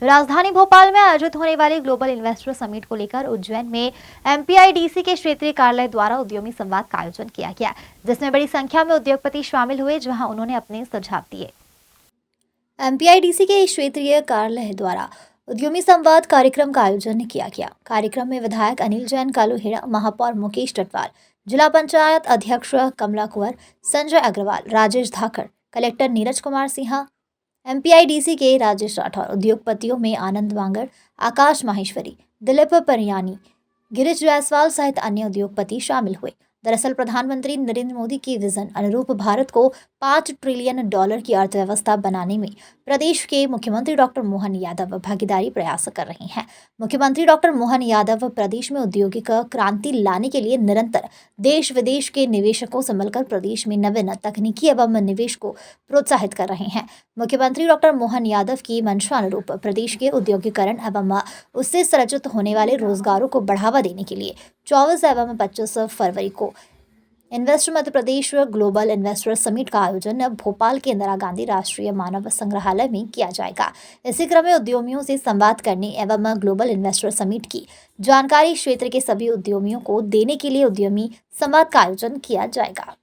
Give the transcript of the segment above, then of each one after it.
राजधानी भोपाल में आयोजित होने वाले ग्लोबल इन्वेस्टर समिट को लेकर उज्जैन में MPIDC के क्षेत्रीय कार्यालय द्वारा उद्यमी संवाद का आयोजन किया गया, जिसमें बड़ी संख्या में उद्योगपति शामिल हुए, जहां उन्होंने अपने सुझाव दिए। MPIDC के क्षेत्रीय कार्यालय द्वारा उद्यमी संवाद कार्यक्रम का आयोजन किया गया। कार्यक्रम में विधायक अनिल जैन कालूहेड़ा, महापौर मुकेश टटवाल, जिला पंचायत अध्यक्ष कमला कुंवर, संजय अग्रवाल, राजेश धाकड़, कलेक्टर नीरज कुमार सिन्हा, MPIDC के राजेश राठौर, उद्योगपतियों में आनंद वांगड़, आकाश माहेश्वरी, दिलीप परियानी, गिरीश जायसवाल सहित अन्य उद्योगपति शामिल हुए। दरअसल प्रधानमंत्री नरेंद्र मोदी की विजन अनुरूप भारत को $5 ट्रिलियन की अर्थव्यवस्था बनाने में प्रदेश के मुख्यमंत्री डॉक्टर मोहन यादव भागीदारी प्रयास कर रहे हैं। मुख्यमंत्री डॉक्टर मोहन यादव प्रदेश में औद्योगिक क्रांति लाने के लिए निरंतर देश विदेश के निवेशकों से मिलकर प्रदेश में नवीन तकनीकी एवं निवेश को प्रोत्साहित कर रहे हैं। मुख्यमंत्री डॉक्टर मोहन यादव की मंशानुरूप प्रदेश के औद्योगिकरण एवं उससे सृजित होने वाले रोजगारों को बढ़ावा देने के लिए 24 एवं 25 फरवरी को invest Madhya Pradesh global investor summit का आयोजन भोपाल के इंदिरा गांधी राष्ट्रीय मानव संग्रहालय में किया जाएगा। इसी क्रम में उद्यमियों से संवाद करने एवं ग्लोबल इन्वेस्टर समिट की जानकारी क्षेत्र के सभी उद्यमियों को देने के लिए उद्यमी संवाद का आयोजन किया जाएगा।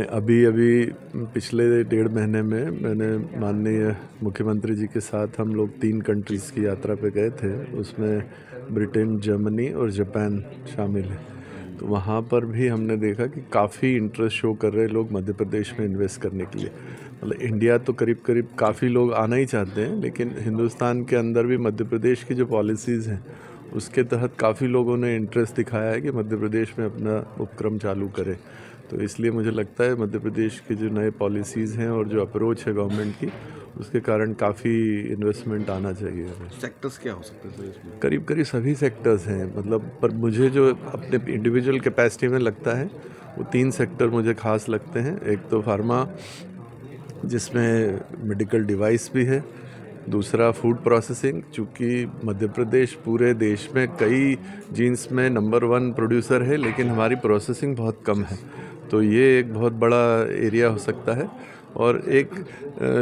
अभी पिछले 1.5 महीने में मैंने माननीय मुख्यमंत्री जी के साथ हम लोग 3 कंट्रीज़ की यात्रा पे गए थे। उसमें ब्रिटेन, जर्मनी और जापान शामिल है। तो वहाँ पर भी हमने देखा कि काफ़ी इंटरेस्ट शो कर रहे लोग मध्य प्रदेश में इन्वेस्ट करने के लिए। मतलब इंडिया तो करीब काफ़ी लोग आना ही चाहते हैं, लेकिन हिंदुस्तान के अंदर भी मध्य प्रदेश की जो पॉलिसीज़ हैं उसके तहत काफ़ी लोगों ने इंटरेस्ट दिखाया है कि मध्य प्रदेश में अपना उपक्रम चालू करें। तो इसलिए मुझे लगता है मध्य प्रदेश के जो नए पॉलिसीज़ हैं और जो अप्रोच है गवर्नमेंट की, उसके कारण काफ़ी इन्वेस्टमेंट आना चाहिए। सेक्टर्स क्या हो सकते हैं इसमें? करीब सभी सेक्टर्स हैं, मतलब पर मुझे जो अपने इंडिविजुअल कैपेसिटी में लगता है वो 3 सेक्टर मुझे खास लगते हैं। एक तो फार्मा, जिसमें मेडिकल डिवाइस भी है। दूसरा फूड प्रोसेसिंग, चूँकि मध्य प्रदेश पूरे देश में कई जीन्स में नंबर 1 प्रोड्यूसर है, लेकिन हमारी प्रोसेसिंग बहुत कम है, तो ये एक बहुत बड़ा एरिया हो सकता है। और एक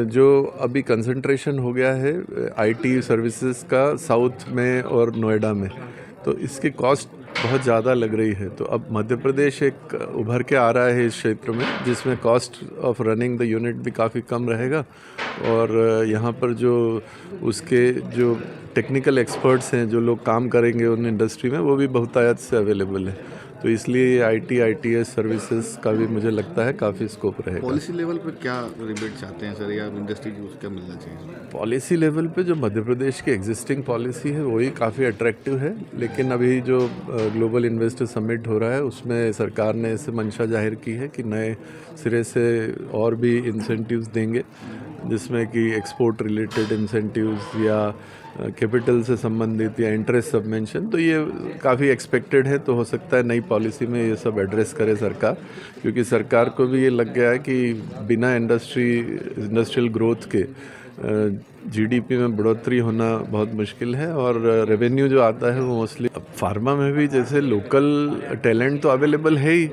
जो अभी कंसंट्रेशन हो गया है IT सर्विसेज का साउथ में और नोएडा में, तो इसकी कॉस्ट बहुत ज़्यादा लग रही है। तो अब मध्य प्रदेश एक उभर के आ रहा है इस क्षेत्र में, जिसमें cost of running the unit भी काफ़ी कम रहेगा और यहाँ पर जो उसके जो टेक्निकल एक्सपर्ट्स हैं, जो लोग काम करेंगे उन इंडस्ट्री में, वो भी बहुतायत से अवेलेबल है। तो इसलिए IT ITS सर्विसेज का भी मुझे लगता है काफ़ी स्कोप रहेगा। पॉलिसी लेवल पे क्या रिबेट चाहते हैं सर, या इंडस्ट्री को क्या मिलना चाहिए? पॉलिसी लेवल पे जो मध्य प्रदेश की एग्जिस्टिंग पॉलिसी है वही काफ़ी अट्रैक्टिव है, लेकिन अभी जो ग्लोबल इन्वेस्टर समिट हो रहा है उसमें सरकार ने इसे मंशा जाहिर की है कि नए सिरे से और भी इंसेंटिव्स देंगे, जिसमें कि एक्सपोर्ट रिलेटेड इंसेंटिव्स या कैपिटल से संबंधित या इंटरेस्ट सबमेंशन। तो ये काफ़ी एक्सपेक्टेड है, तो हो सकता है नई पॉलिसी में ये सब एड्रेस करे सरकार, क्योंकि सरकार को भी ये लग गया है कि बिना इंडस्ट्रियल ग्रोथ के GDP में बढ़ोतरी होना बहुत मुश्किल है और रेवेन्यू जो आता है वो मोस्टली फार्मा में भी जैसे लोकल टैलेंट तो अवेलेबल है ही।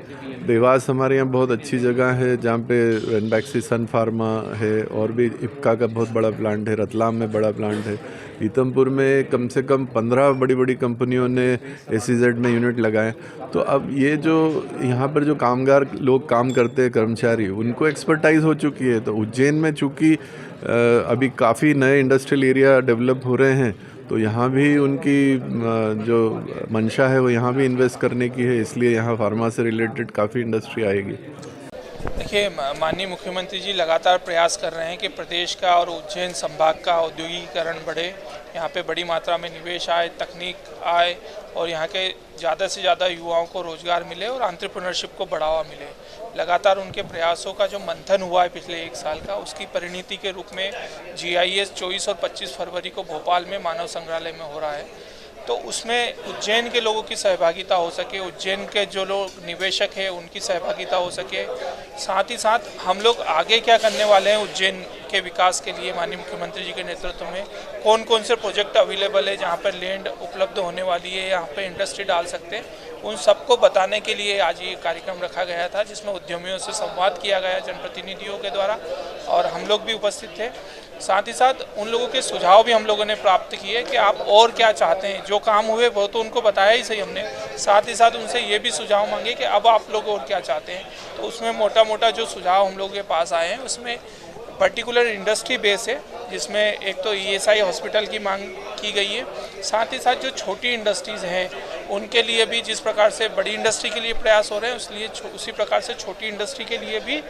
देवास हमारे यहाँ बहुत अच्छी जगह है जहाँ पे रेनबैक्सी सन फार्मा है, और भी इफ्का का बहुत बड़ा प्लांट है, रतलाम में बड़ा प्लांट है, पीतमपुर में कम से कम 15 बड़ी कंपनियों ने SEZ में यूनिट लगाए। तो अब ये जो यहाँ पर जो कामगार लोग काम करते हैं, कर्मचारी, उनको एक्सपर्टाइज हो चुकी है। तो उज्जैन में चूँकि अभी काफ़ी नए इंडस्ट्रियल एरिया डेवलप हो रहे हैं, तो यहाँ भी उनकी जो मंशा है वो यहाँ भी इन्वेस्ट करने की है, इसलिए यहाँ फार्मा से रिलेटेड काफ़ी इंडस्ट्री आएगी। देखिए, माननीय मुख्यमंत्री जी लगातार प्रयास कर रहे हैं कि प्रदेश का और उज्जैन संभाग का औद्योगिकीकरण बढ़े, यहाँ पे बड़ी मात्रा में निवेश आए, तकनीक आए और यहाँ के ज़्यादा से ज़्यादा युवाओं को रोज़गार मिले और एंटरप्रेन्योरशिप को बढ़ावा मिले। लगातार उनके प्रयासों का जो मंथन हुआ है पिछले 1 साल का, उसकी परिणति के रूप में GIS 24 और 25 फरवरी को भोपाल में मानव संग्रहालय में हो रहा है। तो उसमें उज्जैन के लोगों की सहभागिता हो सके, उज्जैन के जो लोग निवेशक हैं उनकी सहभागिता हो सके, साथ ही साथ हम लोग आगे क्या करने वाले हैं उज्जैन के विकास के लिए माननीय मुख्यमंत्री जी के नेतृत्व में, कौन कौन से प्रोजेक्ट अवेलेबल है जहां पर लैंड उपलब्ध होने वाली है, यहाँ पर इंडस्ट्री डाल सकते हैं, उन सबको बताने के लिए आज ये कार्यक्रम रखा गया था, जिसमें उद्यमियों से संवाद किया गया जनप्रतिनिधियों के द्वारा और हम लोग भी उपस्थित थे। साथ ही साथ उन लोगों के सुझाव भी हम लोगों ने प्राप्त किए कि आप और क्या चाहते हैं। जो काम हुए वो तो उनको बताया ही सही हमने, साथ ही साथ उनसे ये भी सुझाव मांगे कि अब आप लोग और क्या चाहते हैं। तो उसमें मोटा मोटा जो सुझाव हम लोगों के पास आए हैं उसमें पर्टिकुलर इंडस्ट्री बेस है, जिसमें एक तो ESI हॉस्पिटल की मांग की गई है। साथ ही साथ जो छोटी इंडस्ट्रीज़ हैं उनके लिए भी जिस प्रकार से बड़ी इंडस्ट्री के लिए प्रयास हो रहे हैं इसलिए उसी प्रकार से छोटी इंडस्ट्री के लिए भी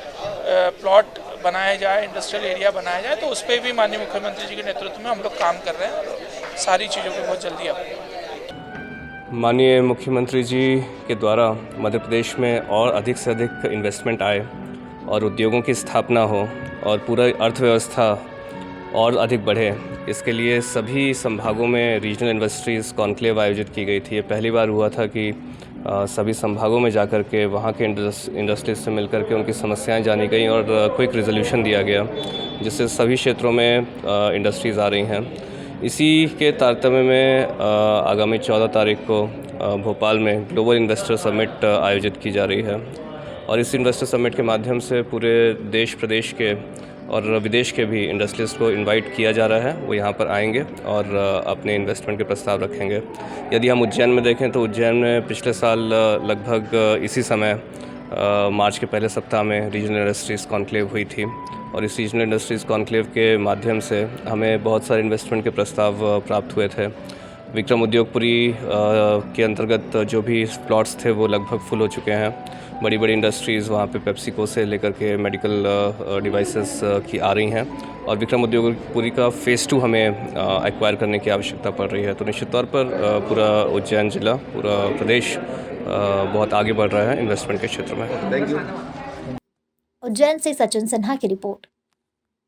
प्लॉट बनाया जाए, इंडस्ट्रियल एरिया बनाया जाए। तो उस पर भी माननीय मुख्यमंत्री जी के नेतृत्व में हम लोग काम कर रहे हैं और सारी चीज़ों को बहुत जल्दी आप माननीय मुख्यमंत्री जी के द्वारा मध्य प्रदेश में और अधिक से अधिक इन्वेस्टमेंट आए और उद्योगों की स्थापना हो और पूरा अर्थव्यवस्था और अधिक बढ़े, इसके लिए सभी संभागों में रीजनल इंडस्ट्रीज़ कॉन्क्लेव आयोजित की गई थी। ये पहली बार हुआ था कि सभी संभागों में जाकर के वहाँ के इंडस्ट्रीज से मिलकर के उनकी समस्याएं जानी गई और क्विक रिजोल्यूशन दिया गया, जिससे सभी क्षेत्रों में इंडस्ट्रीज़ आ रही हैं। इसी के तारतम्य में आगामी 14 तारीख को भोपाल में ग्लोबल इन्वेस्टर समिट आयोजित की जा रही है और इस इन्वेस्टर समिट के माध्यम से पूरे देश प्रदेश के और विदेश के भी इंडस्ट्रीज को इनवाइट किया जा रहा है। वो यहाँ पर आएंगे और अपने इन्वेस्टमेंट के प्रस्ताव रखेंगे। यदि हम उज्जैन में देखें तो उज्जैन में पिछले साल लगभग इसी समय मार्च के पहले सप्ताह में रीजनल इंडस्ट्रीज़ कॉन्क्लेव हुई थी और इस रीजनल इंडस्ट्रीज़ कॉन्क्लेव के माध्यम से हमें बहुत सारे इन्वेस्टमेंट के प्रस्ताव प्राप्त हुए थे। विक्रम उद्योगपुरी के अंतर्गत जो भी प्लॉट्स थे वो लगभग फुल हो चुके हैं। बड़ी बड़ी इंडस्ट्रीज़ वहाँ पे पेप्सिको से लेकर के मेडिकल डिवाइसेस की आ रही हैं और विक्रम उद्योगपुरी का फ़ेज़ 2 हमें एक्वायर करने की आवश्यकता पड़ रही है। तो निश्चित तौर पर पूरा उज्जैन जिला, पूरा प्रदेश बहुत आगे बढ़ रहा है इन्वेस्टमेंट के क्षेत्र में। Thank you. उज्जैन से सचिन सिन्हा की रिपोर्ट।